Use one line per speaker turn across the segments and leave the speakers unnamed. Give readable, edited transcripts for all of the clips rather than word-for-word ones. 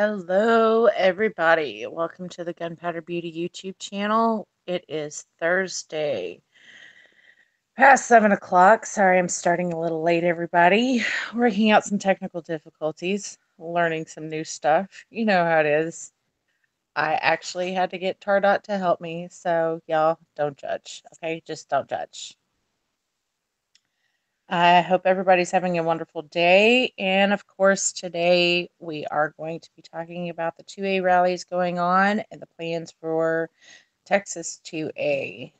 Hello, everybody. Welcome to the Gunpowder Beauty YouTube channel. It is Thursday, past 7 o'clock. Sorry, I'm starting a little late, everybody. Working out some technical difficulties, learning some new stuff. You know how it is. I actually had to get Tardot to help me, so y'all don't judge, okay? Just don't judge. I hope everybody's having a wonderful day. And of course, today we are going to be talking about the 2A rallies going on and the plans for Texas 2A.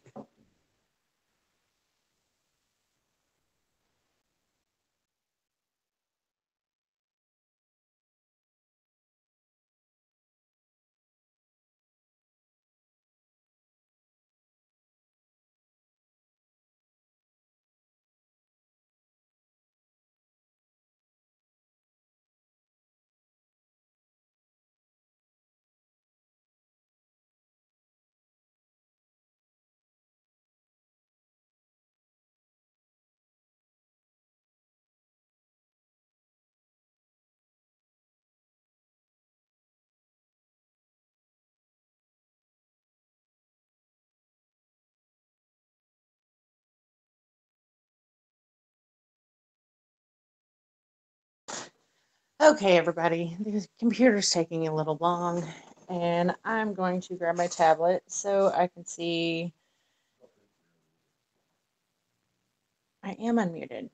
Okay, everybody, the computer's taking a little long, and I'm going to grab my tablet so I can see. I am unmuted.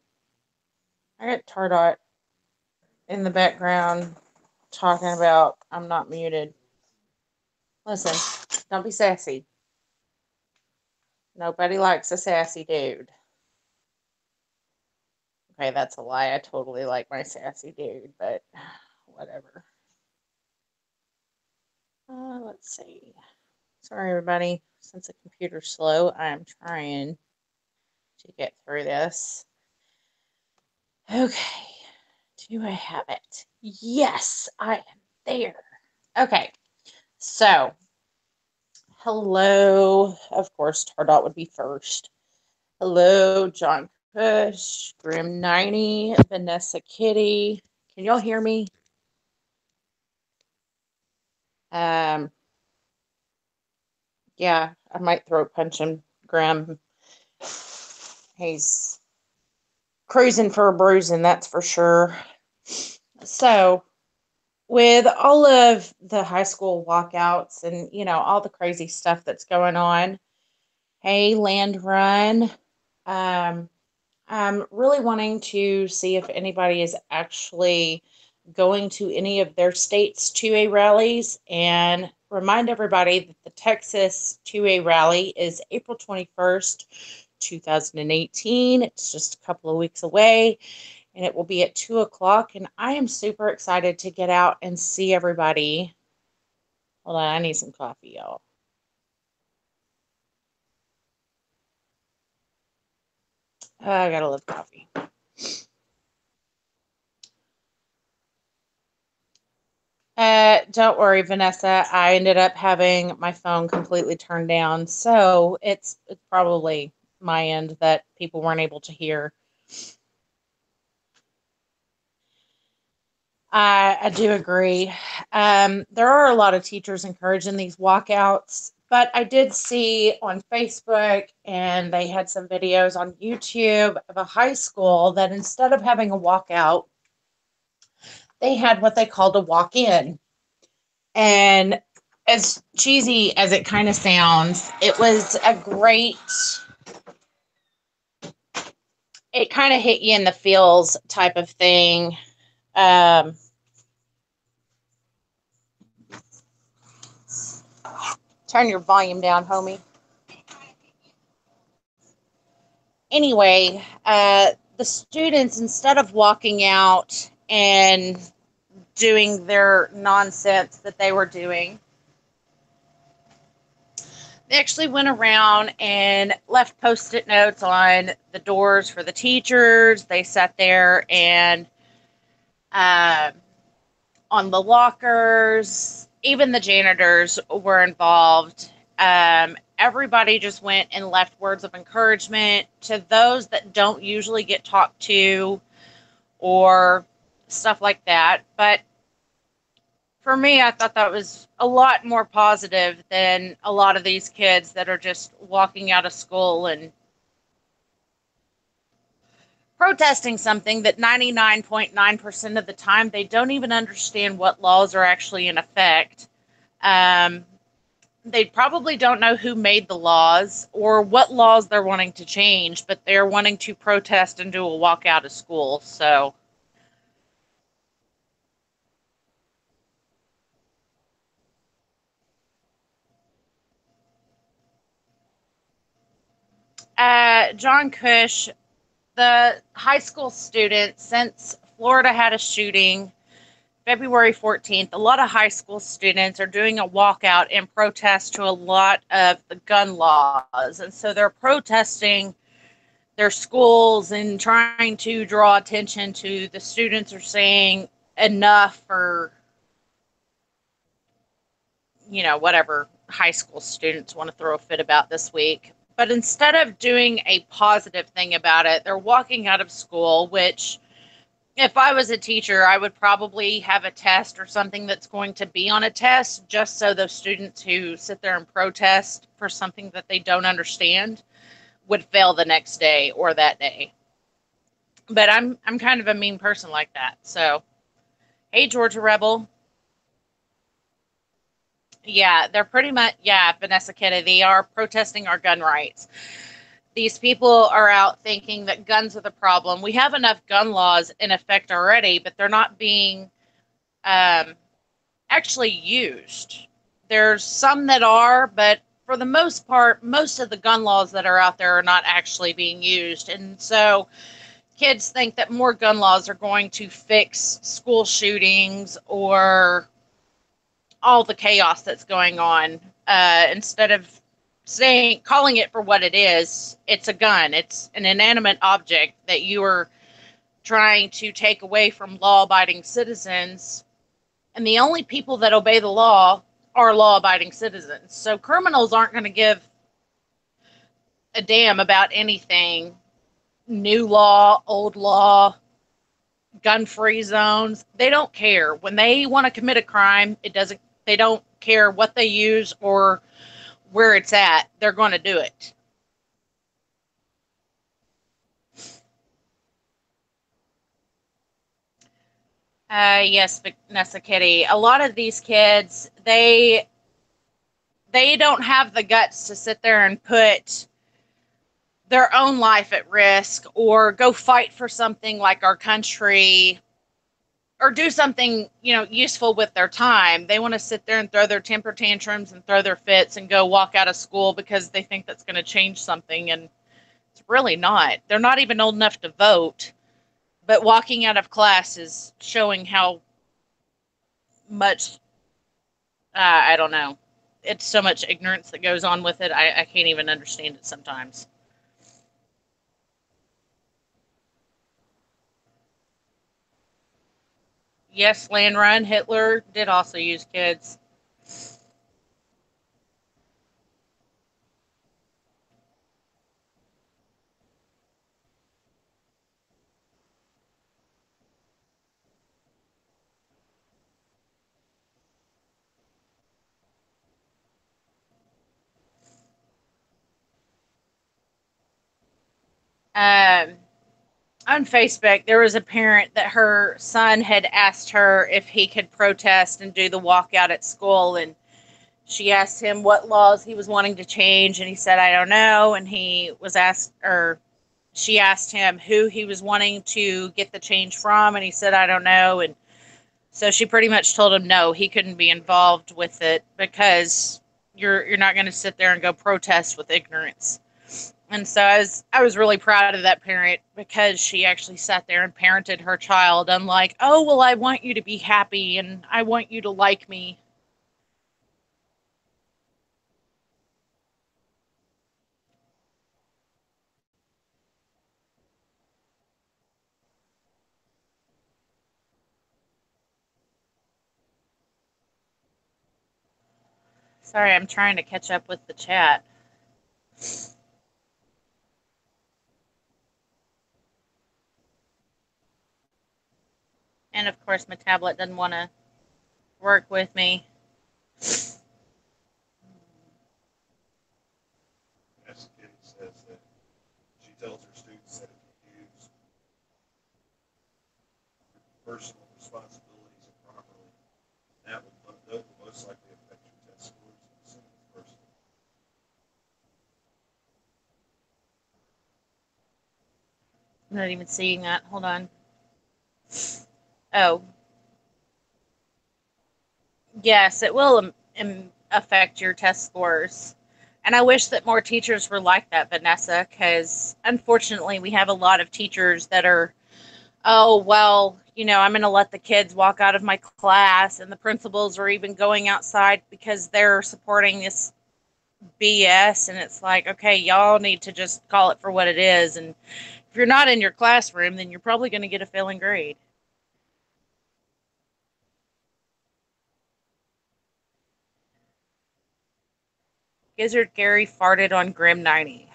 I got Tardot in the background talking about I'm not muted. Listen, don't be sassy. Nobody likes a sassy dude. Okay, that's a lie. I totally like my sassy dude, but whatever. Let's see. Sorry, everybody. Since the computer's slow, I'm trying to get through this. Okay. Do I have it? Yes, I am there. Okay. So, hello. Of course, Tardot would be first. Hello, John Kush, Grim 90, Vanessa Kitty. Can y'all hear me? Um, yeah, I might throat punch him, Grim. He's cruising for a bruising, that's for sure. So, with all of the high school walkouts and, all the crazy stuff that's going on, hey, Land Run, um, I'm really wanting to see if anybody is actually going to any of their states' 2A rallies and remind everybody that the Texas 2A rally is April 21st, 2018. It's just a couple of weeks away and it will be at 2 o'clock. And I am super excited to get out and see everybody. Hold on, I need some coffee, y'all. I gotta love coffee. Don't worry, Vanessa. I ended up having my phone completely turned down, so it's probably my end that people weren't able to hear. I do agree. There are a lot of teachers encouraging these walkouts, but I did see on Facebook and they had some videos on YouTube of a high school that instead of having a walkout, they had what they called a walk-in. And as cheesy as it kind of sounds, it was a great, it kind of hit you in the feels type of thing. Turn your volume down, homie. Anyway, the students, instead of walking out and doing their nonsense that they were doing, they actually went around and left post-it notes on the doors for the teachers. They sat there and on the lockers, even the janitors were involved. Everybody just went and left words of encouragement to those that don't usually get talked to or stuff like that. But for me, I thought that was a lot more positive than a lot of these kids that are just walking out of school and protesting something that 99.9% of the time they don't even understand what laws are actually in effect. Um, they probably don't know who made the laws or what laws they're wanting to change, but they're wanting to protest and do a walk out of school. So, John Cush, the high school student, since Florida had a shooting February 14th, a lot of high school students are doing a walkout in protest to a lot of the gun laws. And so they're protesting their schools and trying to draw attention to the students are saying enough for, whatever high school students want to throw a fit about this week. But instead of doing a positive thing about it, they're walking out of school, which if I was a teacher, I would probably have a test or something that's going to be on a test just so those students who sit there and protest for something that they don't understand would fail the next day or that day. But I'm kind of a mean person like that. So, hey Georgia Rebel. Yeah, they're pretty much, yeah, Vanessa Kennedy, they are protesting our gun rights. These people are out thinking that guns are the problem. We have enough gun laws in effect already, but they're not being um, actually used. There's some that are, but for the most part, most of the gun laws that are out there are not actually being used. And so kids think that more gun laws are going to fix school shootings or all the chaos that's going on, instead of saying calling it for what it is. It's a gun. It's an inanimate object that you are trying to take away from law-abiding citizens, and the only people that obey the law are law-abiding citizens. So criminals aren't going to give a damn about anything. New law, old law, gun-free zones, they don't care. When they want to commit a crime, it doesn't they don't care what they use or where it's at. They're going to do it. Yes, Vanessa Kitty. A lot of these kids, they don't have the guts to sit there and put their own life at risk or go fight for something like our country or do something, useful with their time. They want to sit there and throw their temper tantrums and throw their fits and go walk out of school because they think that's going to change something, and it's really not. They're not even old enough to vote, but walking out of class is showing how much, I don't know. It's so much ignorance that goes on with it. I can't even understand it sometimes. Yes, Land Run, Hitler did also use kids. Um, on Facebook, there was a parent that her son had asked her if he could protest and do the walkout at school, and she asked him what laws he was wanting to change, and he said, "I don't know." And he was asked, or she asked him who he was wanting to get the change from, and he said, "I don't know." And so she pretty much told him no, he couldn't be involved with it because you're not going to sit there and go protest with ignorance. And so I was really proud of that parent because she actually sat there and parented her child, unlike, oh well, I want you to be happy and I want you to like me. Sorry, I'm trying to catch up with the chat. And of course, my tablet doesn't want to work with me.
As Kitty says that she tells her students that if you use personal responsibilities improperly, that will most likely affect your test scores. Same with personal.
I'm not even seeing that. Hold on. Oh, yes, it will affect your test scores. And I wish that more teachers were like that, Vanessa, because unfortunately, we have a lot of teachers that are, oh, well, I'm going to let the kids walk out of my class, and the principals are even going outside because they're supporting this BS. And it's like, okay, y'all need to just call it for what it is. And if you're not in your classroom, then you're probably going to get a failing grade. Gizzard Gary farted on Grim 90.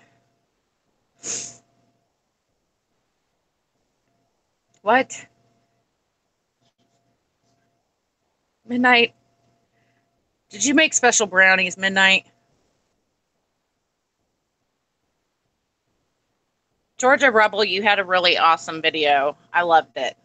What? Midnight? Did you make special brownies, Midnight? Georgia Rebel, you had a really awesome video. I loved it.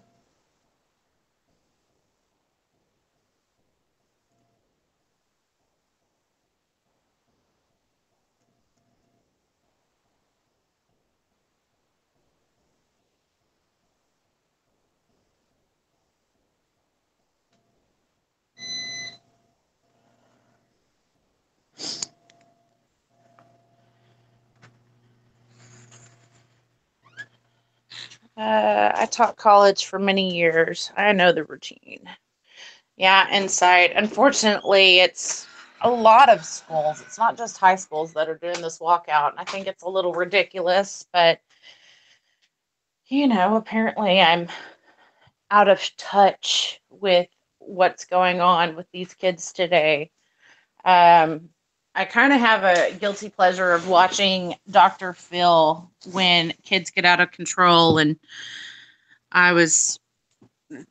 I taught college for many years. I know the routine. Yeah, insight. Unfortunately, it's a lot of schools. It's not just high schools that are doing this walkout. And I think it's a little ridiculous, but apparently I'm out of touch with what's going on with these kids today. Um, I kind of have a guilty pleasure of watching Dr. Phil when kids get out of control. And I was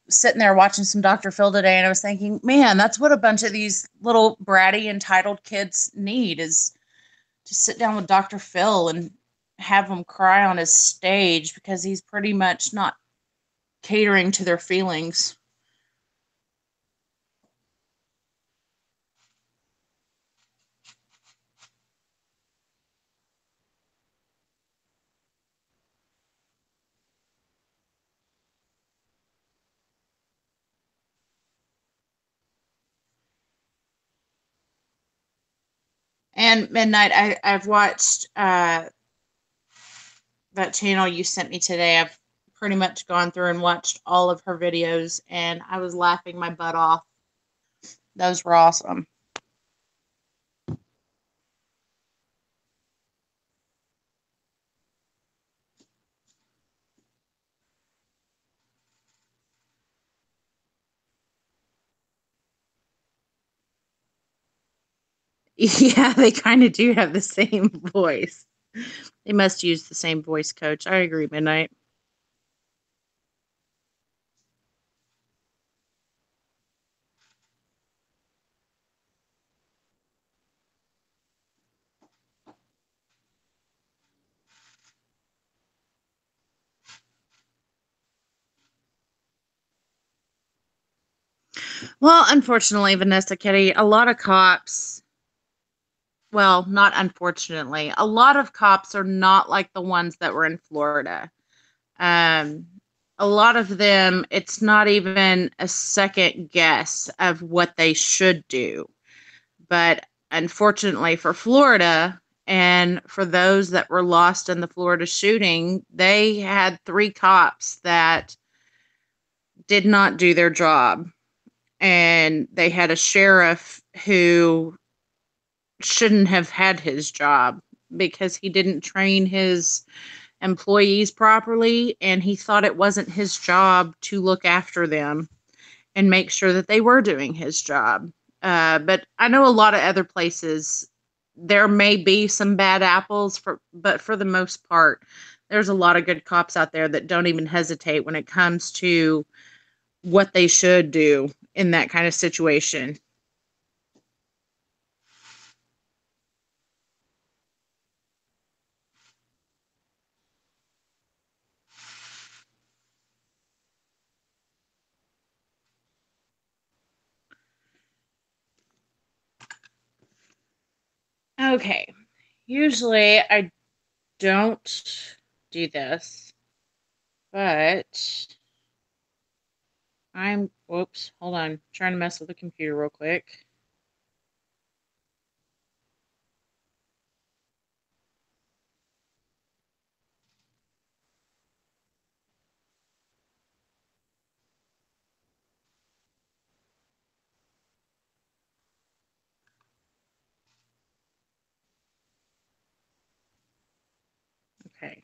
sitting there watching some Dr. Phil today, and I was thinking, man, that's what a bunch of these little bratty, entitled kids need, is to sit down with Dr. Phil and have them cry on his stage because he's pretty much not catering to their feelings. And Midnight, I've watched that channel you sent me today. I've pretty much gone through and watched all of her videos, and I was laughing my butt off. Those were awesome. Yeah, they kind of do have the same voice. They must use the same voice coach. I agree, Midnight. Well, unfortunately, Vanessa Kitty, a lot of cops, well, not unfortunately, a lot of cops are not like the ones that were in Florida. Um, a lot of them, it's not even a second guess of what they should do. But unfortunately for Florida, and for those that were lost in the Florida shooting, they had 3 cops that did not do their job. And they had a sheriff who shouldn't have had his job because he didn't train his employees properly, and he thought it wasn't his job to look after them and make sure that they were doing his job. But I know a lot of other places there may be some bad apples, but for the most part, there's a lot of good cops out there that don't even hesitate when it comes to what they should do. in that kind of situation. Okay. Usually I don't do this, but whoops, hold on. Trying to mess with the computer real quick. Okay.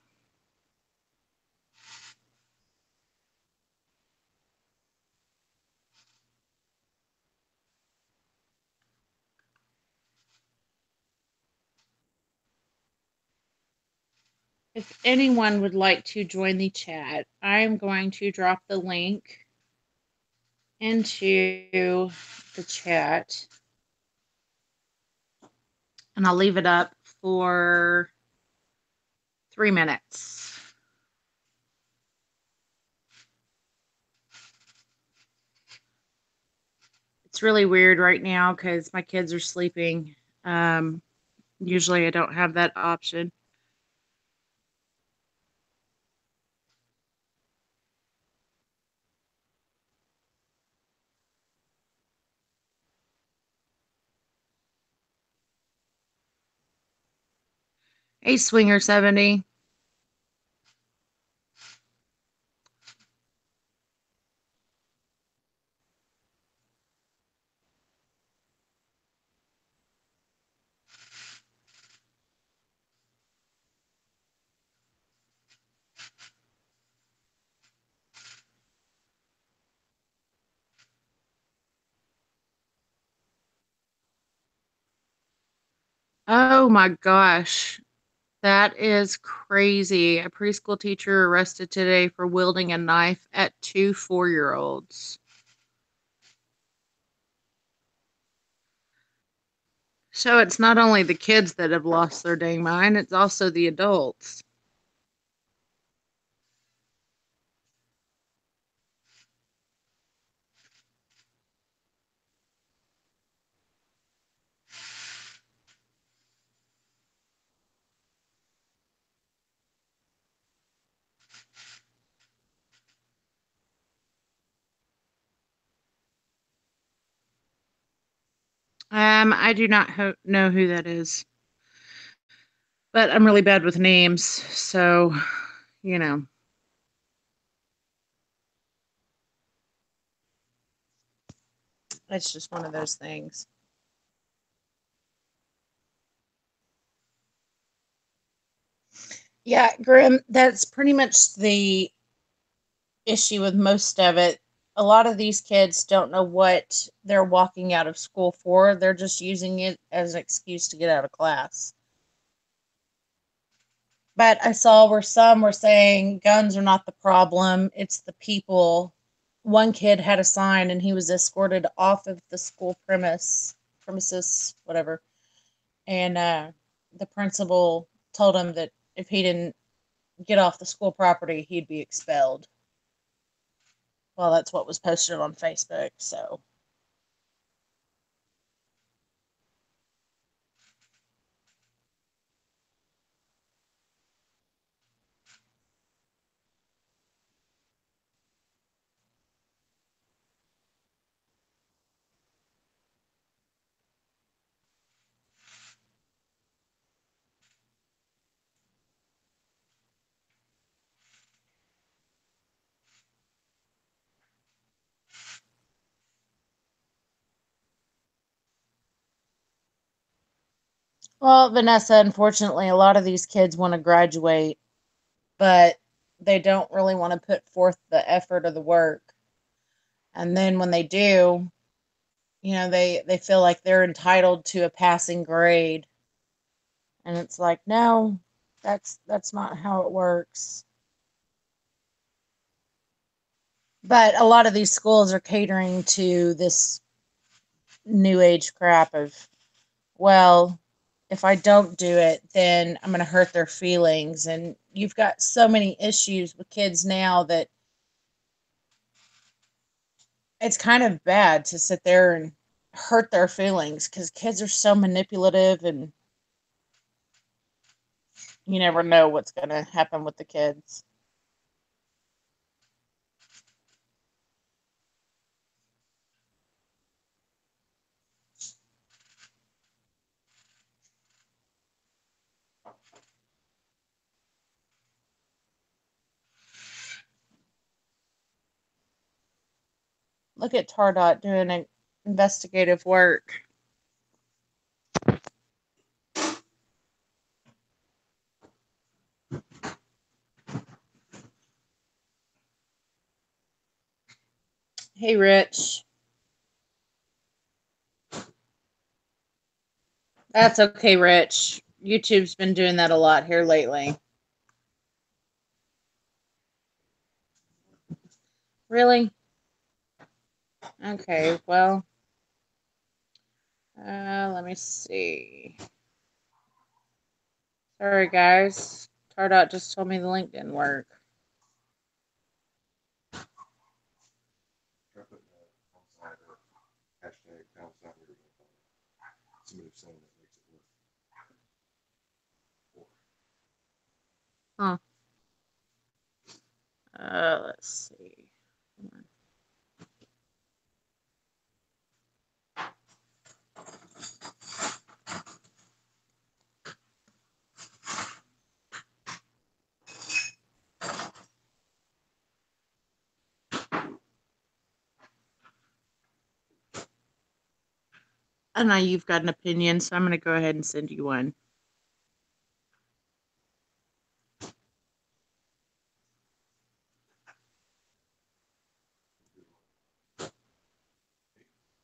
If anyone would like to join the chat, I'm going to drop the link into the chat and I'll leave it up for 3 minutes. It's really weird right now because my kids are sleeping. Um, Usually I don't have that option. Hey, Swinger 70. Oh my gosh. That is crazy. A preschool teacher arrested today for wielding a knife at two 4-year-olds. So it's not only the kids that have lost their dang mind, it's also the adults. I do not know who that is, but I'm really bad with names, so you know. It's just one of those things. Yeah, Grim, that's pretty much the issue with most of it. A lot of these kids don't know what they're walking out of school for. They're just using it as an excuse to get out of class. But I saw where some were saying guns are not the problem, it's the people. One kid had a sign and he was escorted off of the school premises, whatever. And the principal told him that if he didn't get off the school property, he'd be expelled. Well, that's what was posted on Facebook. So, well, Vanessa, unfortunately, a lot of these kids want to graduate, but they don't really want to put forth the effort or the work. And then when they do, they feel like they're entitled to a passing grade, and it's like, no, that's not how it works. But a lot of these schools are catering to this new age crap of, well, if I don't do it, then I'm going to hurt their feelings. And you've got so many issues with kids now that it's kind of bad to sit there and hurt their feelings because kids are so manipulative and you never know what's going to happen with the kids. Look at Tardot doing investigative work. Hey, Rich. That's okay, Rich. YouTube's been doing that a lot here lately. Really? Okay, well, let me see. Sorry, guys. Tardot just told me the link didn't work.
Try putting that on side or hashtag pound sign, whatever you want to call it. Somebody saying that makes it work.
Huh. Let's see. I know you've got an opinion, so I'm going to go ahead and send you one.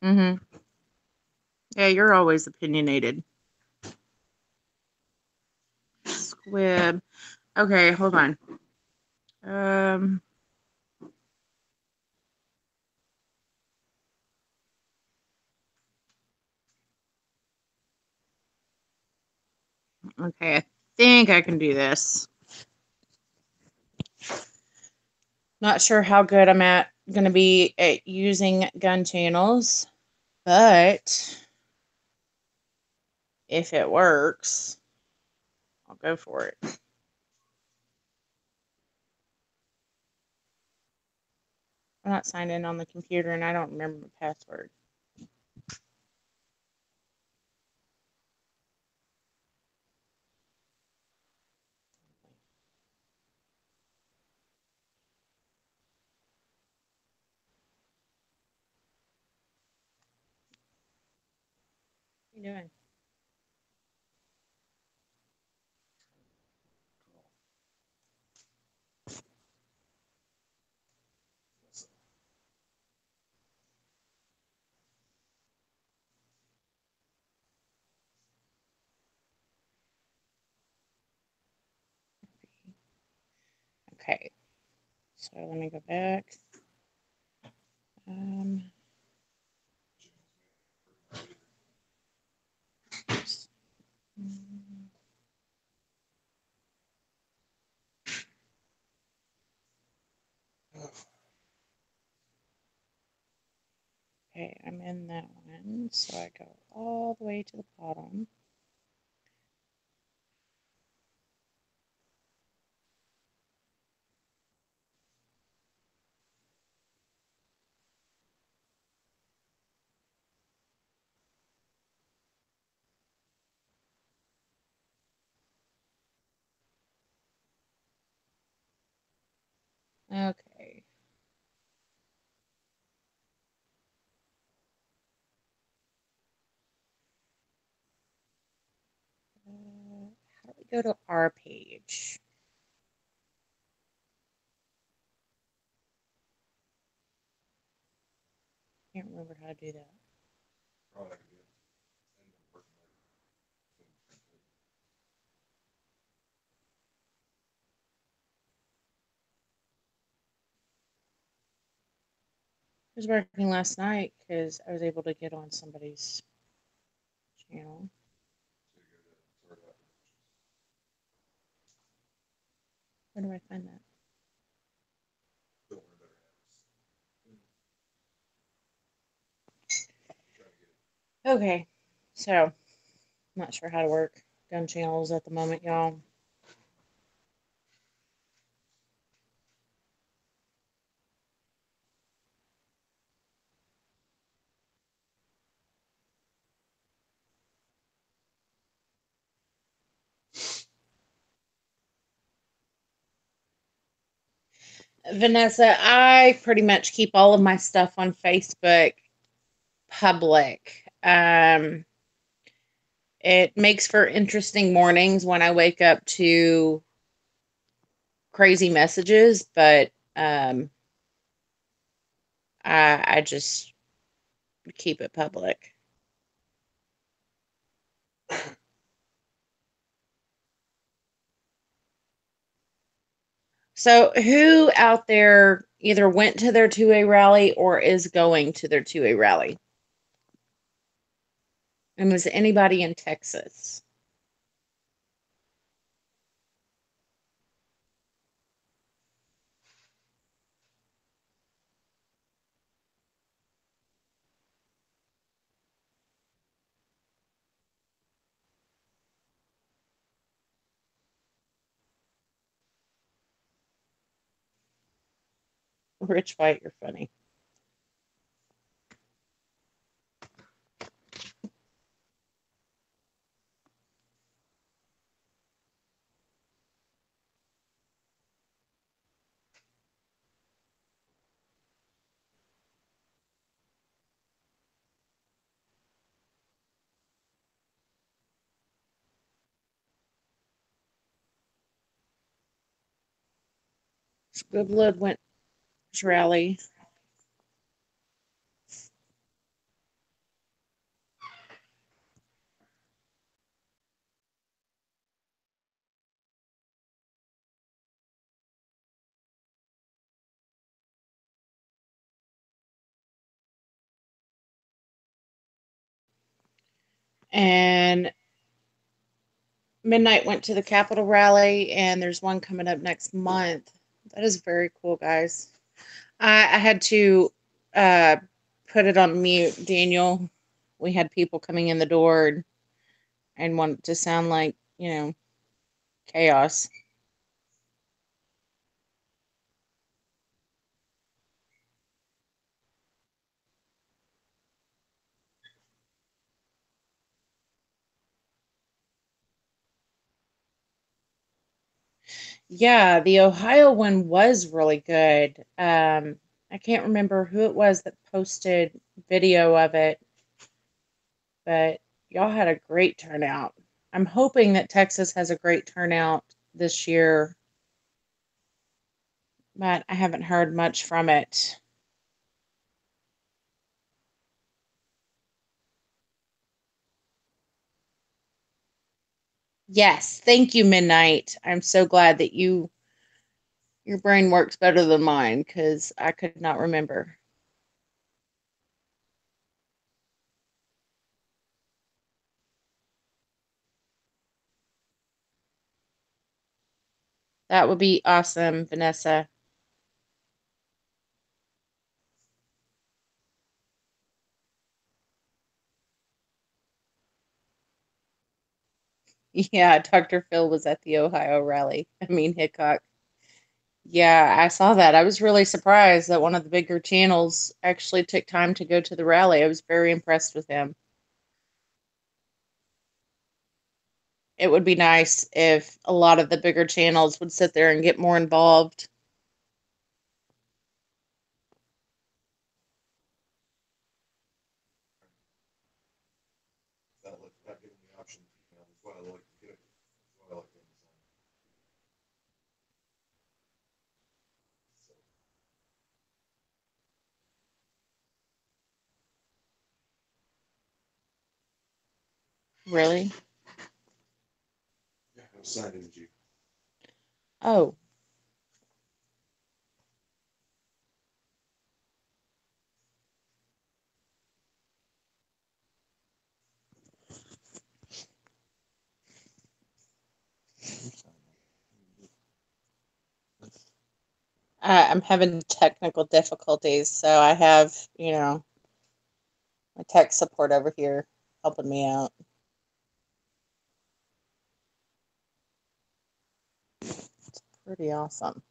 Mm-hmm. Yeah, you're always opinionated. Squib. Okay, hold on. Okay, I think I can do this. Not sure how good I'm going to be at using gun channels, but if it works, I'll go for it. I'm not signed in on the computer and I don't remember the password. What are you doing? Okay, so let me go back. Okay, I'm in that one, so I go all the way to the bottom. Okay. How do we go to our page? Can't remember how to do that.
Probably I could do it. And then working later.
It was working last night because I was able to get on somebody's channel.
So you go to start out.
Where do I find that?
Don't worry about her habits. Try to get it.
Okay, so I'm not sure how to work gun channels at the moment, y'all. Vanessa, I pretty much keep all of my stuff on Facebook public. It makes for interesting mornings when I wake up to crazy messages, but I just keep it public. So, who out there either went to their 2A rally or is going to their 2A rally? And was anybody in Texas? Rich White, you're funny. Squibblewood went to rally. And Midnight went to the Capitol rally, and there's one coming up next month. That is very cool, guys. I had to uh, put it on mute, Daniel. We had people coming in the door and want it to sound like, chaos. Yeah, the Ohio one was really good. I can't remember who it was that posted video of it, but y'all had a great turnout. I'm hoping that Texas has a great turnout this year, but I haven't heard much from it. Yes, thank you, Midnight. I'm so glad that your brain works better than mine because I could not remember. That would be awesome, Vanessa. Yeah, Dr. Phil was at the Ohio rally. I mean, Hickok. Yeah, I saw that. I was really surprised that one of the bigger channels actually took time to go to the rally. I was very impressed with him. It would be nice if a lot of the bigger channels would sit there and get more involved.
Not giving the option. That's why I like to get it. That's why I like things. So,
Really?
yeah, I was signed in Jeep.
Oh, I'm having technical difficulties, so I have, my tech support over here helping me out. It's pretty awesome.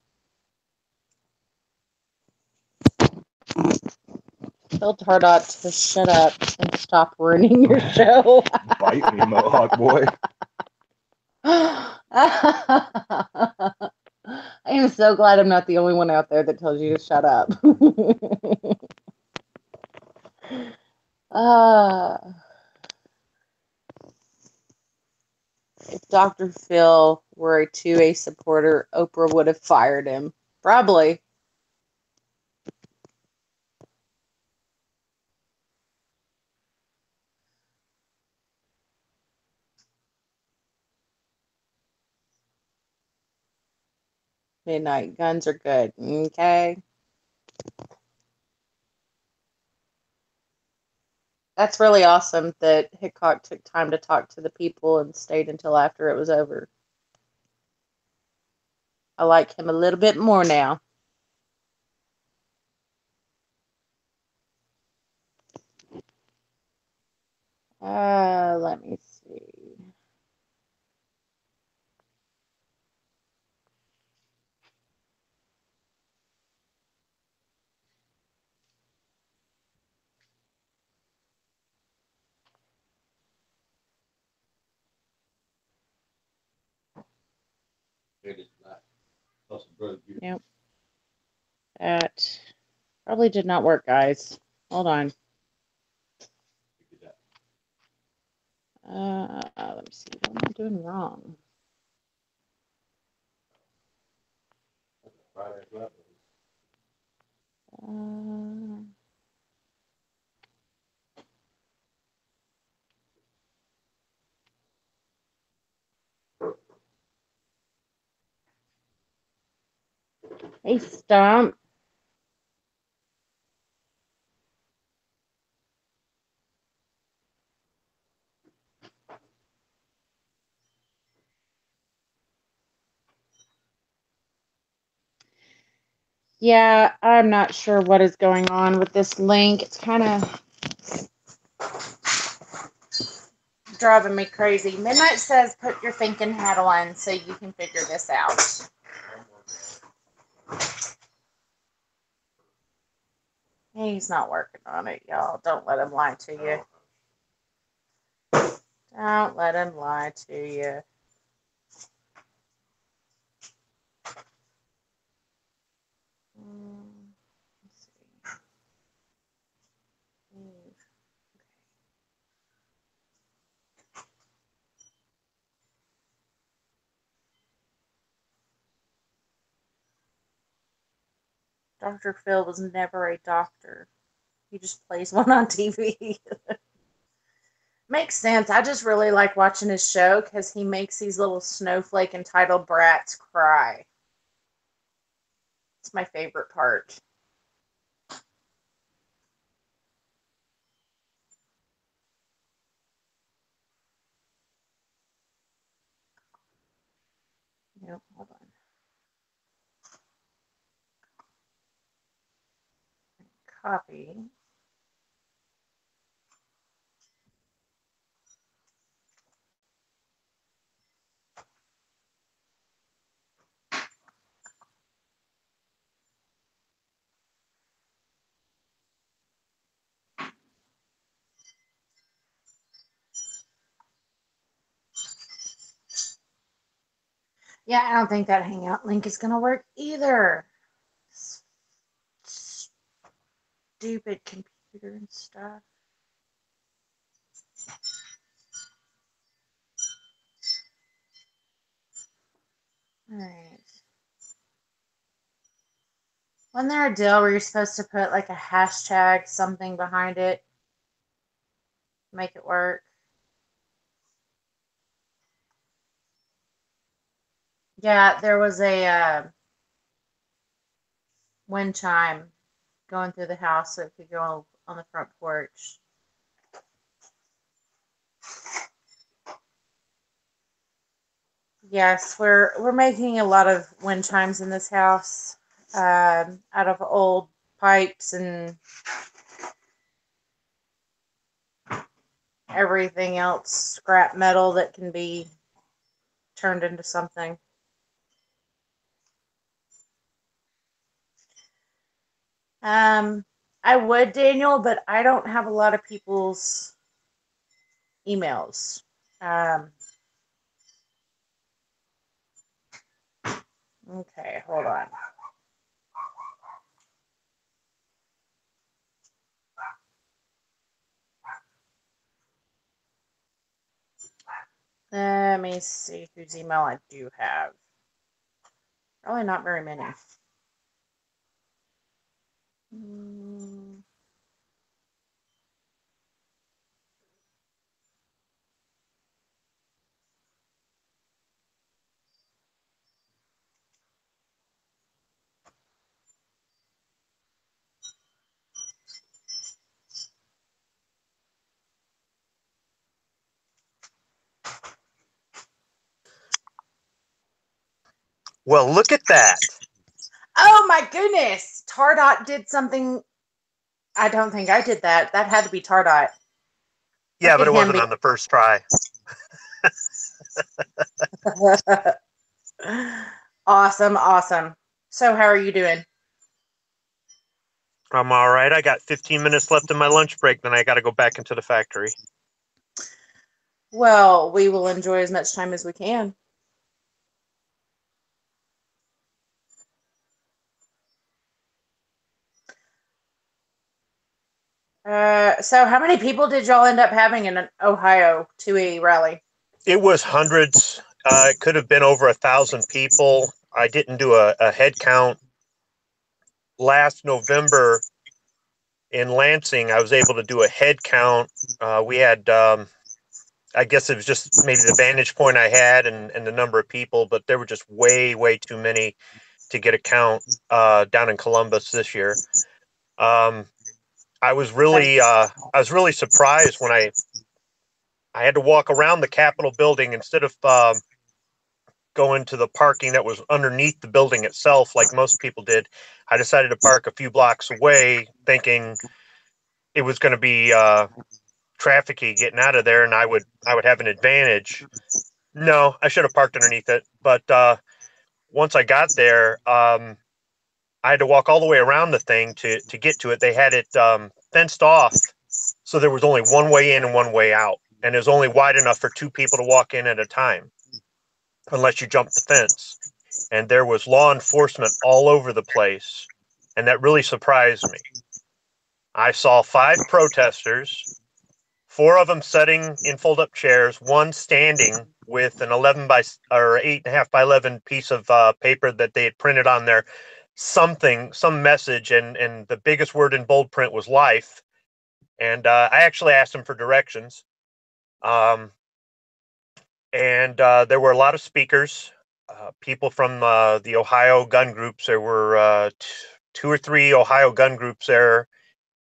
Tell Tardot to shut up and stop ruining your show.
Bite me, Mohawk boy.
I am so glad I'm not the only one out there that tells you to shut up. uh, if Dr. Phil were a 2A supporter, Oprah would have fired him. Probably. Midnight guns are good. Okay. That's really awesome that Hickok took time to talk to the people and stayed until after it was over. I like him a little bit more now. Let me see. Yep. That probably did not work, guys. Hold on. Let me see. What am I doing wrong? Uh, hey, Stump. Yeah, I'm not sure what is going on with this link. It's kind of driving me crazy. Midnight says put your thinking hat on so you can figure this out. He's not working on it, y'all. Don't let him lie to you. Don't let him lie to you. Let's see. Dr. Phil was never a doctor. He just plays one on TV. Makes sense. I just really like watching his show because he makes these little snowflake entitled brats cry. It's my favorite part. Yep, hold on. Copy. Yeah, I don't think that Hangout link is going to work either. Stupid computer and stuff. Alright. Wasn't there a deal where you're supposed to put like a hashtag something behind it to make it work? Yeah, there was a wind chime going through the house so it could go on the front porch. Yes, we're making a lot of wind chimes in this house. out of old pipes and everything else, scrap metal that can be turned into something. Um, I would, Daniel, but I don't have a lot of people's emails. Um, okay, hold on. Let me see whose email I do have. Probably not very many. Mm.
Well, look at that.
Oh my goodness! Tardot did something. I don't think I did that. That had to be Tardot.
Yeah,
Look
but
at
it
him
wasn't on the first try.
Awesome, awesome. So, how are you doing?
I'm all right. I got 15 minutes left in my lunch break, then I got to go back into the factory.
Well, we will enjoy as much time as we can. So how many people did y'all end up having in Ohio to a rally?
It was hundreds. It could have been over 1,000 people. I didn't do a head count. Last November in Lansing, I was able to do a head count. We had, I guess it was just maybe the vantage point I had and the number of people, but there were just way, way too many to get a count down in Columbus this year. I was really surprised when I had to walk around the Capitol building instead of going to the parking that was underneath the building itself, like most people did. I decided to park a few blocks away, thinking it was going to be trafficy getting out of there, and I would have an advantage. No, I should have parked underneath it. But once I got there, I had to walk all the way around the thing to get to it. They had it fenced off, so there was only one way in and one way out, and it was only wide enough for two people to walk in at a time, unless you jumped the fence. And there was law enforcement all over the place, and that really surprised me. I saw 5 protesters, 4 of them sitting in fold-up chairs, one standing with an 11 by or 8.5 by 11 piece of paper that they had printed on there, some message, and the biggest word in bold print was life. And I actually asked them for directions. And there were a lot of speakers, people from the Ohio gun groups. There were 2 or 3 Ohio gun groups there,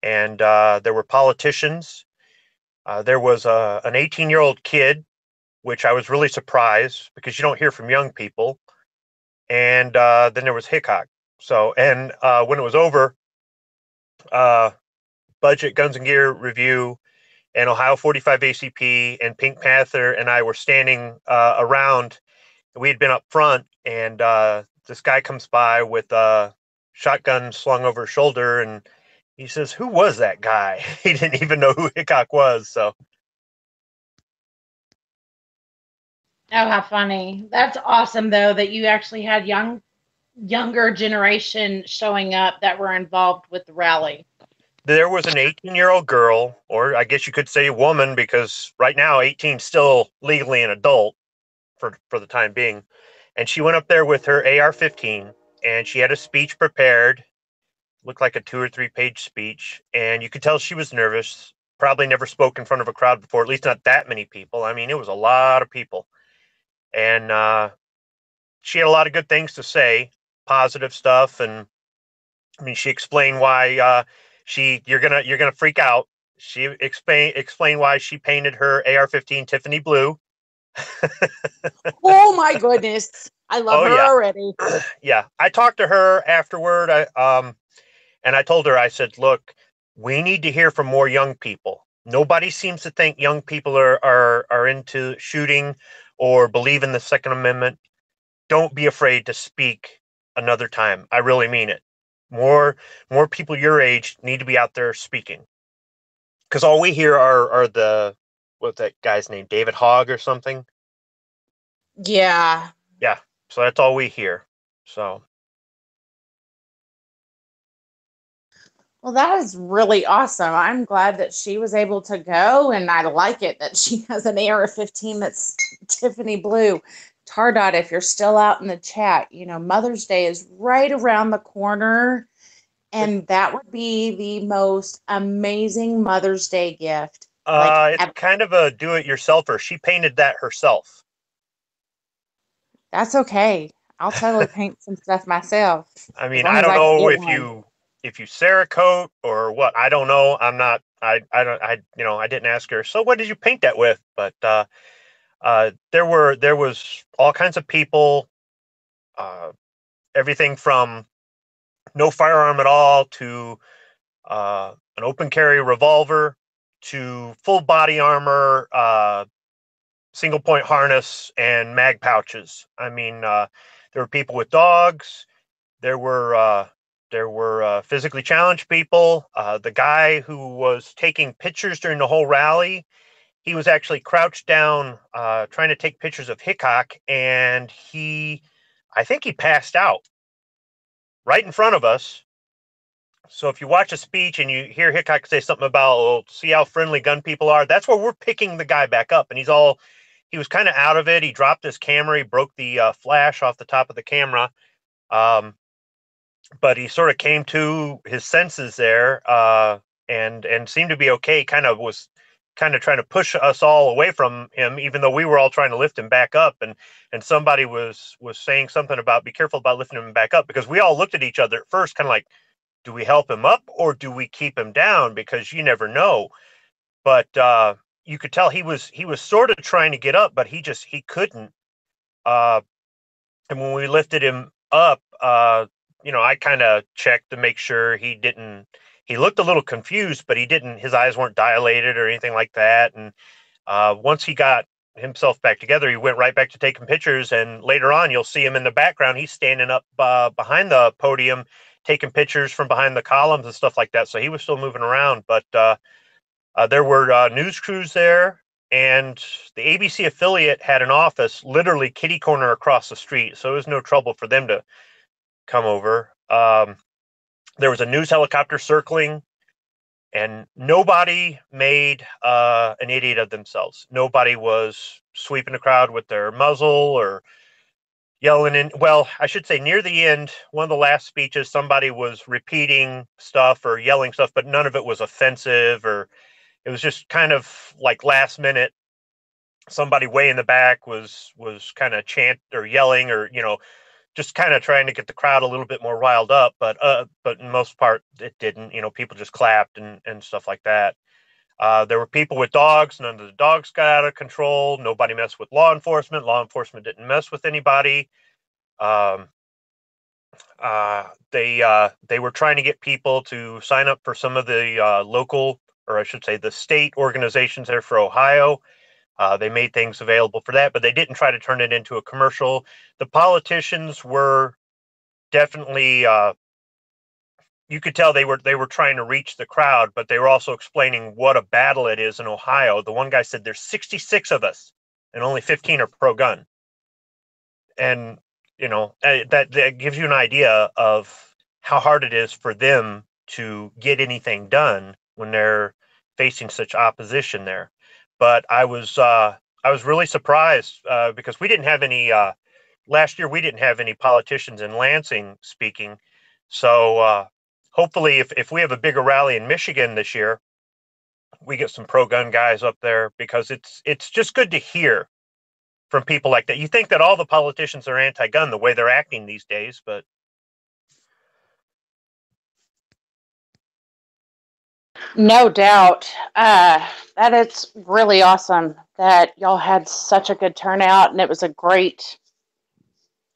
and there were politicians. There was an 18-year-old kid, which I was really surprised because you don't hear from young people. And then there was Hickok. So, and when it was over, Budget Guns and Gear Review and Ohio 45 ACP and Pink Panther and I were standing around. We had been up front, and this guy comes by with a shotgun slung over his shoulder, and he says, "Who was that guy?" He didn't even know who Hickok was. So,
Oh, how funny. That's awesome though that you actually had younger generation showing up that were involved with the rally.
there was an 18-year-old girl, or I guess you could say woman, because right now 18 is still legally an adult for the time being. And she went up there with her AR-15, and she had a speech prepared, looked like a 2 or 3 page speech, and you could tell she was nervous. Probably never spoke in front of a crowd before, at least not that many people. I mean, it was a lot of people, and she had a lot of good things to say, positive stuff. And I mean, she explained why you're gonna freak out. She explained why she painted her AR-15 Tiffany blue.
Oh my goodness. I love
Oh
her
yeah.
already.
Yeah. I talked to her afterward. And I told her, I said, look, we need to hear from more young people. Nobody seems to think young people are into shooting or believe in the Second Amendment. Don't be afraid to speak another time. I really mean it. More more people your age need to be out there speaking. Because all we hear are the what's that guy's name? David Hogg or something?
Yeah.
Yeah. So that's all we hear. So
Well, that is really awesome. I'm glad that she was able to go, and I like it that she has an AR-15 that's Tiffany blue. Tardot, if you're still out in the chat, Mother's Day is right around the corner, and that would be the most amazing Mother's Day gift. Like,
it's kind of a do-it-yourselfer. She painted that herself.
that's okay. I'll totally paint some stuff myself,
I
as
mean,
long
I
as
don't
I can
know
get one.
if you Cerakote or what. I don't know. I'm not. I don't. I didn't ask her. So what did you paint that with? But there was all kinds of people. Uh, Everything from no firearm at all to an open carry revolver to full body armor, single point harness, and mag pouches. I mean, there were people with dogs. There were physically challenged people. The guy who was taking pictures during the whole rally, he was actually crouched down trying to take pictures of Hickok, and I think he passed out right in front of us. So if you watch a speech and you hear Hickok say something about, "Oh, see how friendly gun people are," that's where we're picking the guy back up, and he was kind of out of it. He dropped his camera. He broke the flash off the top of the camera. Um, but he sort of came to his senses there, and seemed to be okay. Kind of was kind of trying to push us all away from him, even though we were all trying to lift him back up. And somebody was saying something about be careful about lifting him back up, because we all looked at each other at first, kind of like, do we help him up or do we keep him down? Because you never know. But you could tell he was sort of trying to get up, but he couldn't. Uh, and when we lifted him up, I kind of checked to make sure he didn't. He looked a little confused, but he didn't. His eyes weren't dilated or anything like that. And once he got himself back together, he went right back to taking pictures. And later on, you'll see him in the background. He's standing up behind the podium, taking pictures from behind the columns and stuff like that. So he was still moving around. But there were news crews there, and the ABC affiliate had an office literally kitty corner across the street. So it was no trouble for them to come over. There was a news helicopter circling, and nobody made an idiot of themselves. Nobody was sweeping the crowd with their muzzle or yelling in. Well, I should say near the end, one of the last speeches, somebody was repeating stuff or yelling stuff, but none of it was offensive, or it was just kind of like last minute. Somebody way in the back was kind of chant or yelling, or just kind of trying to get the crowd a little bit more riled up, but in most part it didn't. People just clapped and stuff like that. There were people with dogs. None of the dogs got out of control. Nobody messed with law enforcement. Law enforcement didn't mess with anybody. Um, they were trying to get people to sign up for some of the local, or I should say, the state organizations there for Ohio. They made things available for that, but they didn't try to turn it into a commercial. The politicians were definitely, you could tell they were trying to reach the crowd, but they were also explaining what a battle it is in Ohio. The one guy said there's 66 of us and only 15 are pro gun. And that gives you an idea of how hard it is for them to get anything done when they're facing such opposition there. But I was really surprised because we didn't have any last year. We didn't have any politicians in Lansing speaking. So hopefully, if we have a bigger rally in Michigan this year, we get some pro gun guys up there, because it's just good to hear from people like that. You think that all the politicians are anti-gun the way they're acting these days, but
No doubt. That it's really awesome that y'all had such a good turnout, and it was a great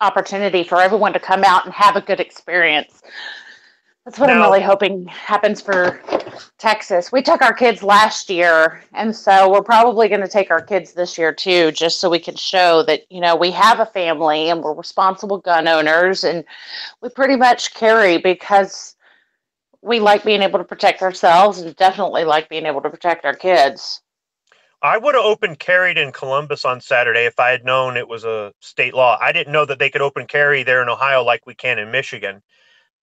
opportunity for everyone to come out and have a good experience. That's what I'm
Now,
really hoping happens for Texas. We took our kids last year, and so we're probably going to take our kids this year too, just so we can show that, we have a family and we're responsible gun owners, and we pretty much carry because we like being able to protect ourselves and definitely like being able to protect our kids.
I would have open carried in Columbus on Saturday if I had known it was a state law. I didn't know that they could open carry there in Ohio like we can in Michigan.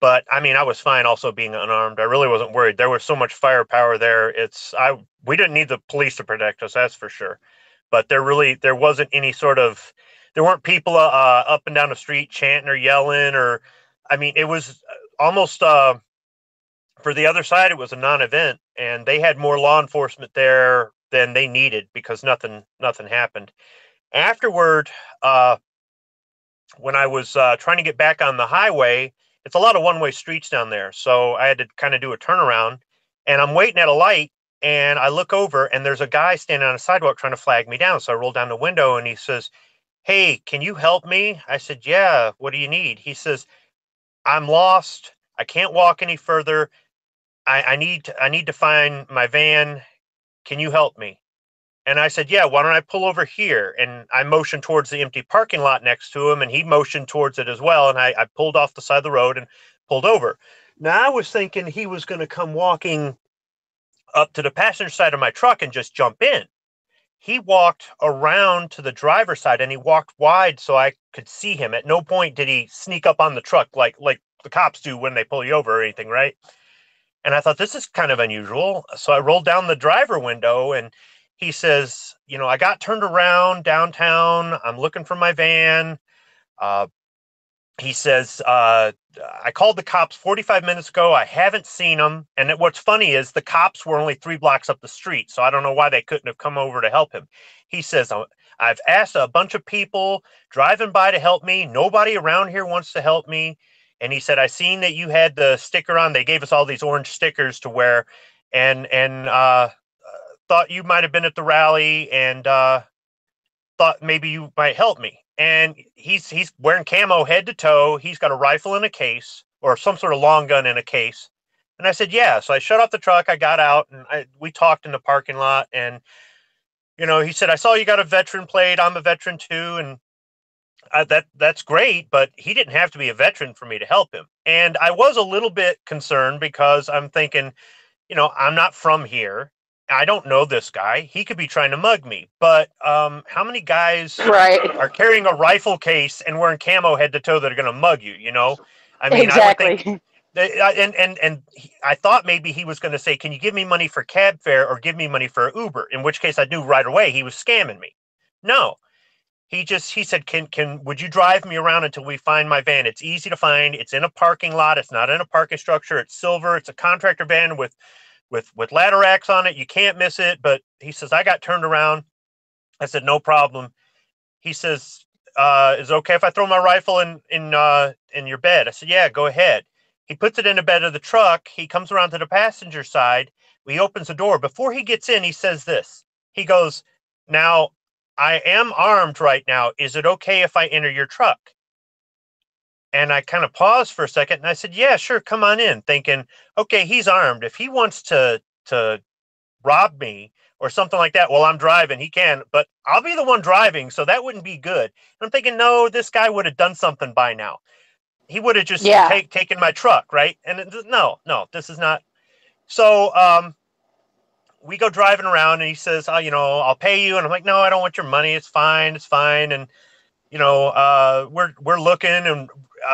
But I mean, I was fine also being unarmed. I really wasn't worried. There was so much firepower there. We didn't need the police to protect us, that's for sure. But there wasn't any sort of, there weren't people up and down the street chanting or yelling or, I mean, it was almost for the other side, it was a non-event, and they had more law enforcement there than they needed because nothing happened. Afterward, when I was trying to get back on the highway, it's a lot of one-way streets down there, so I had to kind of do a turnaround, and I'm waiting at a light, and I look over, and there's a guy standing on a sidewalk trying to flag me down. So I roll down the window, and he says, "Hey, can you help me?" I said, "Yeah, what do you need?" He says, "I'm lost. I can't walk any further. I need to find my van. Can you help me?" And I said, "Yeah, why don't I pull over here?" And I motioned towards the empty parking lot next to him, and he motioned towards it as well. And I pulled off the side of the road and pulled over. Now I was thinking he was going to come walking up to the passenger side of my truck and just jump in. He walked around to the driver's side and he walked wide so I could see him. At no point did he sneak up on the truck like the cops do when they pull you over or anything, right? And I thought, this is kind of unusual. So I rolled down the driver window and he says, "I got turned around downtown. I'm looking for my van." Uh, he says, "I called the cops 45 minutes ago. I haven't seen them." And what's funny is the cops were only 3 blocks up the street. So I don't know why they couldn't have come over to help him. He says, "I've asked a bunch of people driving by to help me. Nobody around here wants to help me." And he said, "I seen that you had the sticker on. They gave us all these orange stickers to wear, and thought you might have been at the rally, and thought maybe you might help me." And he's wearing camo head to toe. He's got a rifle in a case or some sort of long gun in a case. And I said, "Yeah." So I shut off the truck. I got out and we talked in the parking lot. And he said, "I saw you got a veteran plate. I'm a veteran too." And that's great, but he didn't have to be a veteran for me to help him. And I was a little bit concerned because I'm thinking, I'm not from here. I don't know this guy. He could be trying to mug me. But how many guys
Right.
are carrying a rifle case and wearing camo head to toe that are going to mug you? I mean, I would think.
Exactly.
I thought maybe he was going to say, "Can you give me money for cab fare or give me money for Uber?" In which case I knew right away he was scamming me. No, he said, would you drive me around until we find my van? It's easy to find. It's in a parking lot. It's not in a parking structure. It's silver. It's a contractor van with ladder racks on it. You can't miss it." But he says, "I got turned around." I said, "No problem." He says, "Is it okay if I throw my rifle in your bed?" I said, "Yeah, go ahead." He puts it in the bed of the truck. He comes around to the passenger side. He opens the door. Before he gets in, he says this. He goes, "Now, I am armed right now. Is it okay if I enter your truck?" And I kind of paused for a second and I said, "Yeah, sure, come on in," thinking, okay, he's armed. If he wants to rob me or something like that while I'm driving, he can, but I'll be the one driving, so that wouldn't be good. And I'm thinking, no, this guy would have done something by now. He would have just
Yeah.
taken my truck, right? And no, this is not. So we go driving around and he says, "Oh, I'll pay you." And I'm like, "No, I don't want your money. It's fine. It's fine." And we're looking and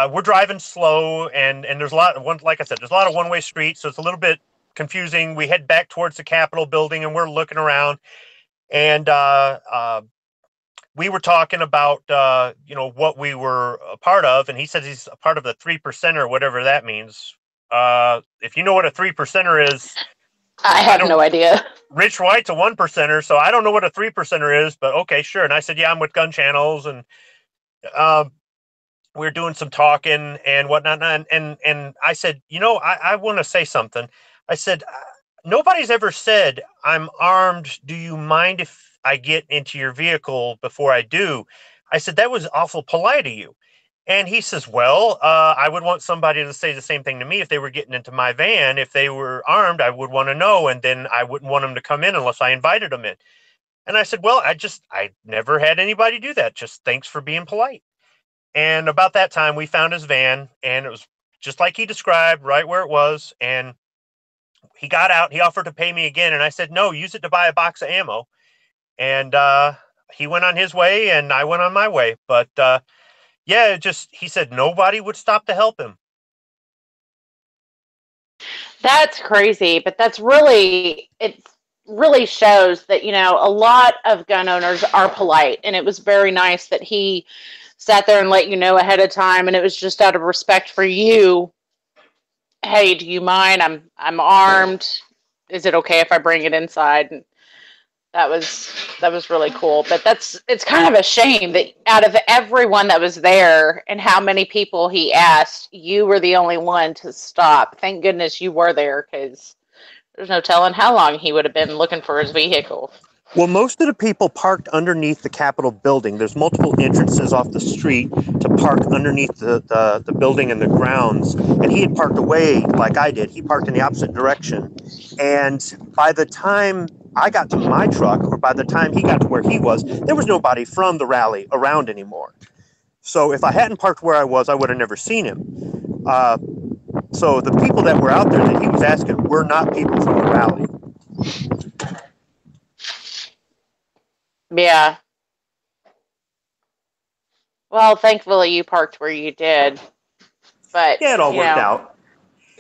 we're driving slow, and there's a lot of like I said, there's a lot of one-way streets, so it's a little bit confusing. We head back towards the Capitol building and we're looking around, and we were talking about what we were a part of, and he says he's a part of the 3%er, whatever that means. If you know what a 3%er is,
I have no idea.
Rich White's a 1%er, so I don't know what a 3%er is, but okay, sure. And I said, "Yeah, I'm with Gun Channels," and we were doing some talking and whatnot. And I said, I want to say something. I said, "Nobody's ever said I'm armed. Do you mind if I get into your vehicle before I do?" I said, "That was awful polite of you." And he says, well, I would want somebody to say the same thing to me if they were getting into my van. If they were armed, I would want to know, and then I wouldn't want them to come in unless I invited them in. And I said, well, I never had anybody do that. Just thanks for being polite. And about that time, we found his van, and it was just like he described, right where it was. And he got out. He offered to pay me again, and I said, no, use it to buy a box of ammo. And he went on his way, and I went on my way. But yeah, he said nobody would stop to help him.
That's crazy, but it really shows that, a lot of gun owners are polite, and it was very nice that he sat there and let you know ahead of time, and it was just out of respect for you. Hey, do you mind? I'm armed. Is it okay if I bring it inside? And that was really cool. But it's kind of a shame that out of everyone that was there and how many people he asked, you were the only one to stop. Thank goodness you were there, because there's no telling how long he would have been looking for his vehicle.
Well, most of the people parked underneath the Capitol building. There's multiple entrances off the street to park underneath the building and the grounds. And he had parked away like I did. He parked in the opposite direction. And by the time I got to my truck, or by the time he got to where he was, there was nobody from the rally around anymore. So if I hadn't parked where I was, I would have never seen him. So the people that were out there that he was asking were not people from the rally.
Yeah. Well, thankfully you parked where you did. But,
Yeah, it all worked out.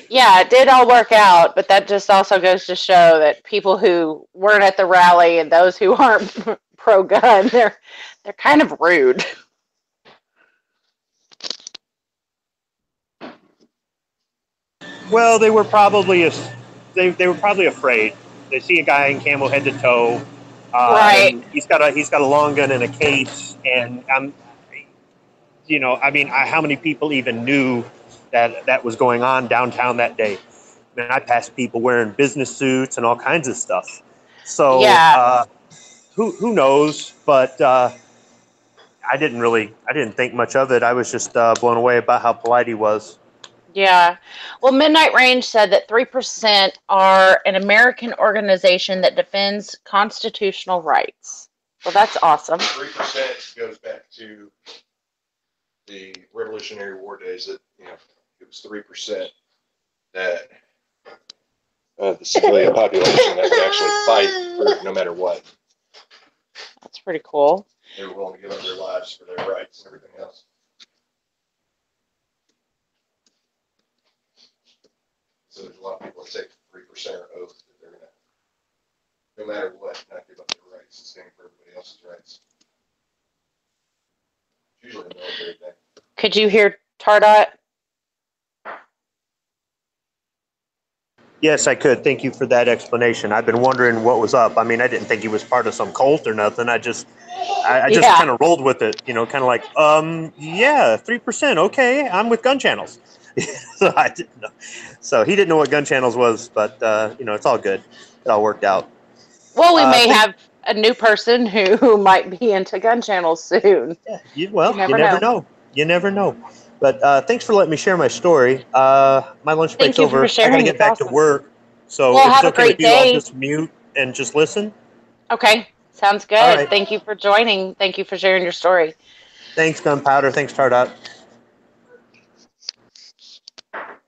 Yeah, it did all work out, but that just also goes to show that people who weren't at the rally and those who aren't pro-gun, they're kind of rude.
Well, they were probably afraid. They see a guy in camo head to toe,
Right.
and he's got a long gun in a case, and how many people even knew that was going on downtown that day? I mean, I passed people wearing business suits and all kinds of stuff. So
Yeah.
Who knows? But I didn't think much of it. I was just blown away about how polite he was.
Yeah. Well, Midnight Range said that 3% are an American organization that defends constitutional rights. Well, that's awesome.
3% goes back to the Revolutionary War days. That it was 3% that the civilian population that would actually fight for no matter what.
That's pretty cool.
They were willing to give up their lives for their rights and everything else. So there's a lot of people that take 3% oath that they're going to, no matter what, not give up their rights and stand for everybody else's rights. It's usually a military thing.
Could you hear Tardot?
Yes, I could. Thank you for that explanation. I've been wondering what was up. I mean, I didn't think he was part of some cult or nothing. I just kind of rolled with it, kind of like, yeah, 3%. Okay, I'm with Gun Channels. So I didn't know. So he didn't know what Gun Channels was, but it's all good. It all worked out.
Well, we may have a new person who might be into Gun Channels soon.
Yeah, you never know. You never know. But thanks for letting me share my story. My lunch break's over. I got to get back to work. So if it's okay with you, I'll just mute and just listen.
Okay, sounds good. Right. Thank you for joining. Thank you for sharing your story.
Thanks, Gunpowder. Thanks, Tardot.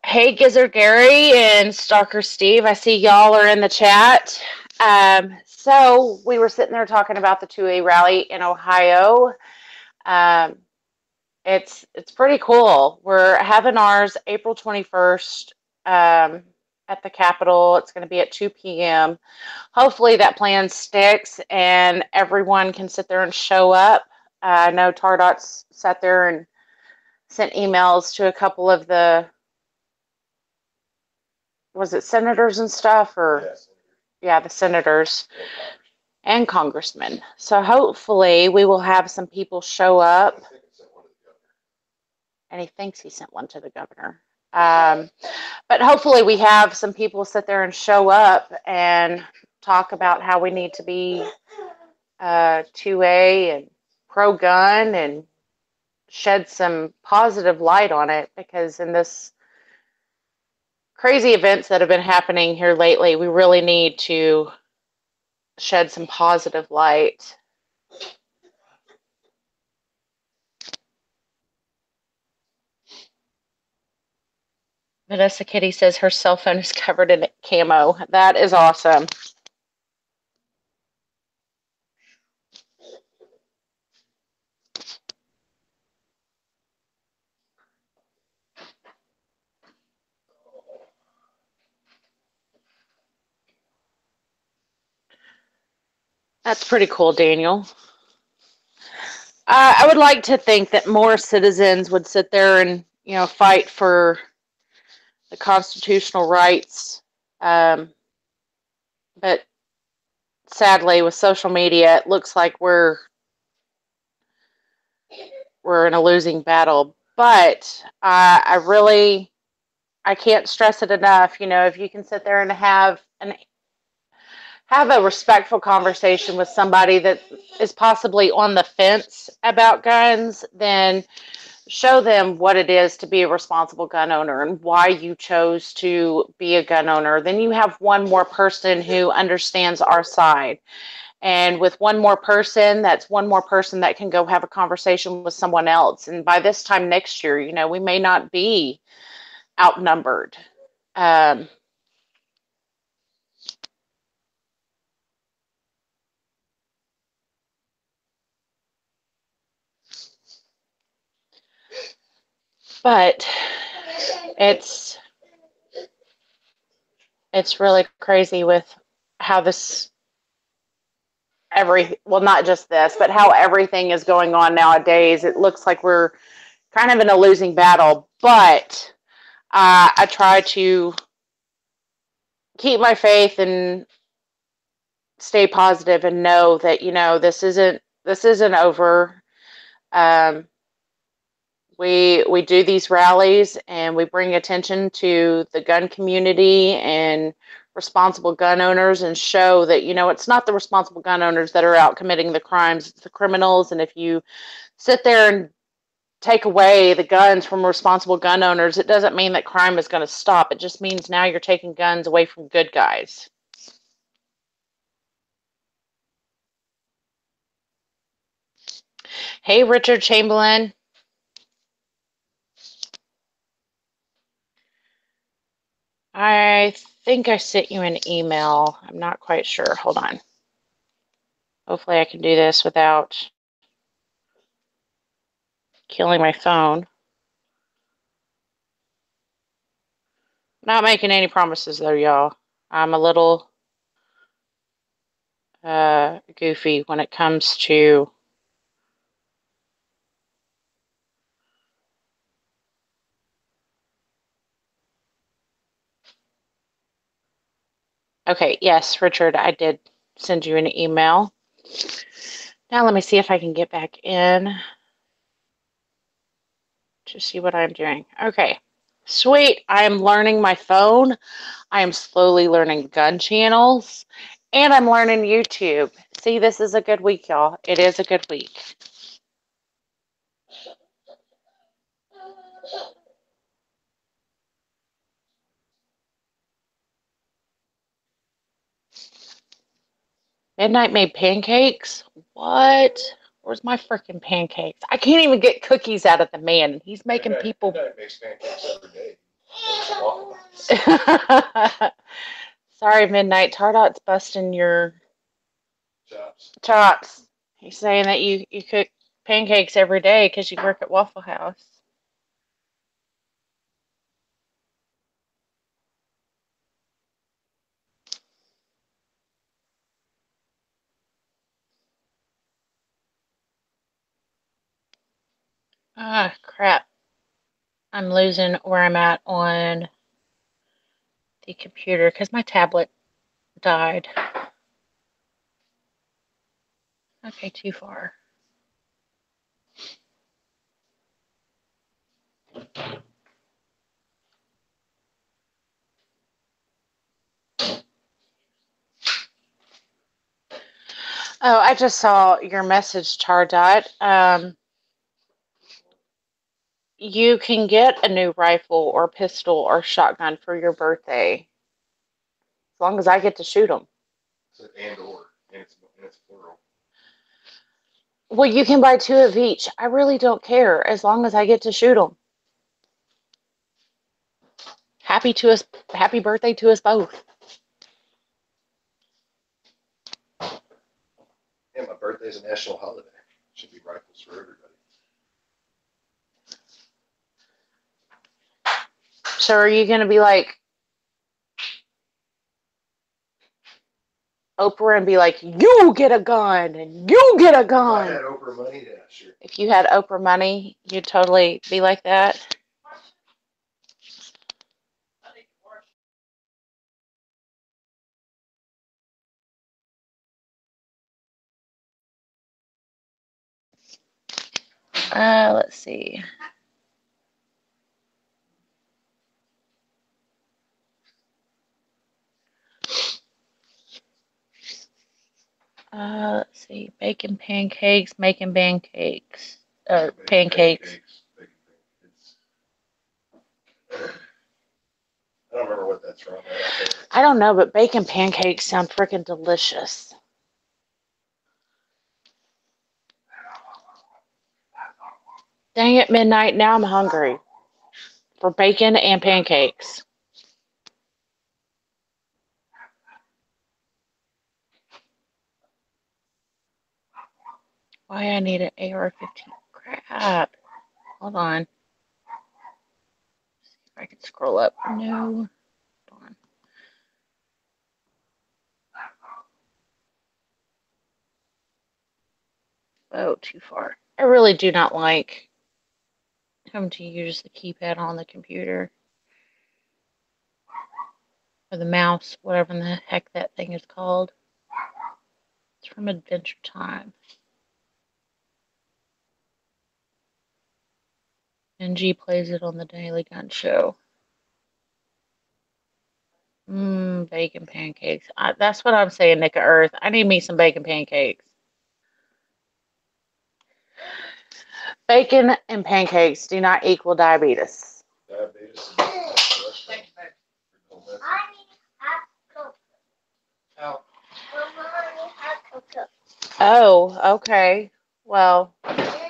Hey, Gizzard Gary and Stalker Steve. I see y'all are in the chat. So we were sitting there talking about the 2A rally in Ohio. It's pretty cool. We're having ours April 21st at the Capitol. It's going to be at 2 p.m. Hopefully that plan sticks and everyone can sit there and show up. I know Tardot's sat there and sent emails to a couple of the, was it senators and stuff? Or
Yes.
Yeah, the senators and congressmen. So hopefully we will have some people show up. And he thinks he sent one to the governor. But hopefully we have some people sit there and show up and talk about how we need to be 2A and pro-gun and shed some positive light on it, because in this crazy events that have been happening here lately, we really need to shed some positive light. Vanessa Kitty says her cell phone is covered in camo. That is awesome. That's pretty cool, Daniel. I would like to think that more citizens would sit there and, fight for the constitutional rights. But sadly, with social media, it looks like we're in a losing battle. But I can't stress it enough. If you can sit there and have a respectful conversation with somebody that is possibly on the fence about guns, then show them what it is to be a responsible gun owner and why you chose to be a gun owner. Then you have one more person who understands our side. And with one more person, that's one more person that can go have a conversation with someone else. And by this time next year, we may not be outnumbered. But it's really crazy with how not just this, but how everything is going on nowadays. It looks like we're kind of in a losing battle, but I try to keep my faith and stay positive and know that, this isn't over. We do these rallies and we bring attention to the gun community and responsible gun owners, and show that, it's not the responsible gun owners that are out committing the crimes, it's the criminals. And if you sit there and take away the guns from responsible gun owners, it doesn't mean that crime is going to stop. It just means now you're taking guns away from good guys. Hey, Richard Chamberlain. I think I sent you an email. I'm not quite sure. Hold on. Hopefully I can do this without killing my phone. Not making any promises though, y'all. I'm a little goofy when it comes to Okay, yes, Richard, I did send you an email. Now let me see if I can get back in to see what I'm doing. Okay, sweet. I am learning my phone. I am slowly learning gun channels, and I'm learning YouTube. See, this is a good week, y'all. It is a good week. Midnight made pancakes? What? Where's my freaking pancakes? I can't even get cookies out of the man. He's making people.
Midnight makes pancakes every day.
Sorry, Midnight. Tardot's busting your chops. He's saying that you cook pancakes every day because you work at Waffle House. Ah, crap. I'm losing where I'm at on the computer because my tablet died. Okay, too far. Oh, I just saw your message, Chardot. you can get a new rifle or pistol or shotgun for your birthday. As long as I get to shoot them.
And or, and it's plural.
Well, you can buy 2 of each. I really don't care as long as I get to shoot them. Happy birthday to us both.
Yeah, my birthday's a national holiday. Should be rifles for everybody.
So are you going to be like Oprah and be like, you get a gun and you get a
If I
gun?
had Oprah money, yeah, sure.
If you had Oprah money, you'd totally be like that. Let's see. Let's see. Bacon pancakes, making pancakes. Pancakes.
I don't remember what that's from.
I don't know, but bacon pancakes sound freaking delicious. Dang it, midnight. Now I'm hungry for bacon and pancakes. Why I need an AR-15? Crap. Hold on. See if I can scroll up. No. Hold on. Oh, too far. I really do not like having to use the keypad on the computer. Or the mouse, whatever the heck that thing is called. It's from Adventure Time. NG plays it on the Daily Gun Show. Bacon pancakes. That's what I'm saying, Nick of Earth. I need me some bacon pancakes. Bacon and pancakes do not equal diabetes.
Diabetes.
Oh, okay. Well,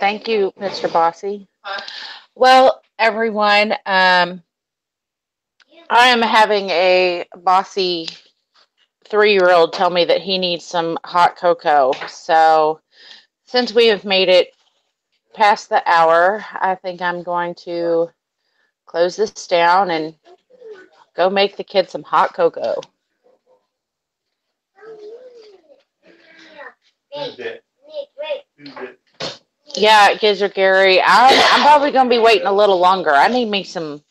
thank you, Mr. Bossy. Well, everyone, I am having a bossy 3-year-old tell me that he needs some hot cocoa. So, since we have made it past the hour, I think I'm going to close this down and go make the kids some hot cocoa. Yeah, Gizzard Gary. I'm probably going to be waiting a little longer. I need me some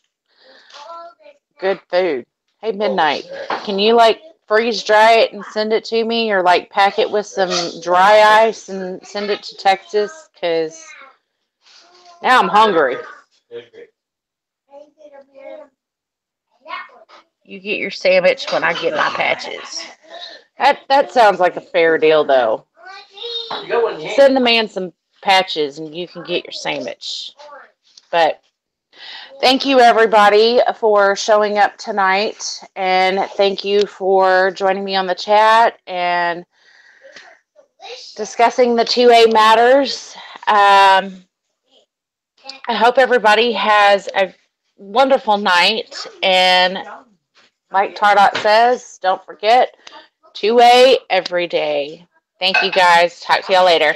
good food. Hey, Midnight, can you like freeze dry it and send it to me, or like pack it with some dry ice and send it to Texas? Because now I'm hungry. You get your sandwich when I get my patches. That sounds like a fair deal, though. Send the man some patches and you can get your sandwich. But thank you, everybody, for showing up tonight. And thank you for joining me on the chat and discussing the 2A matters. I hope everybody has a wonderful night. And like Tardot says, don't forget, 2A every day. Thank you, guys. Talk to y'all later.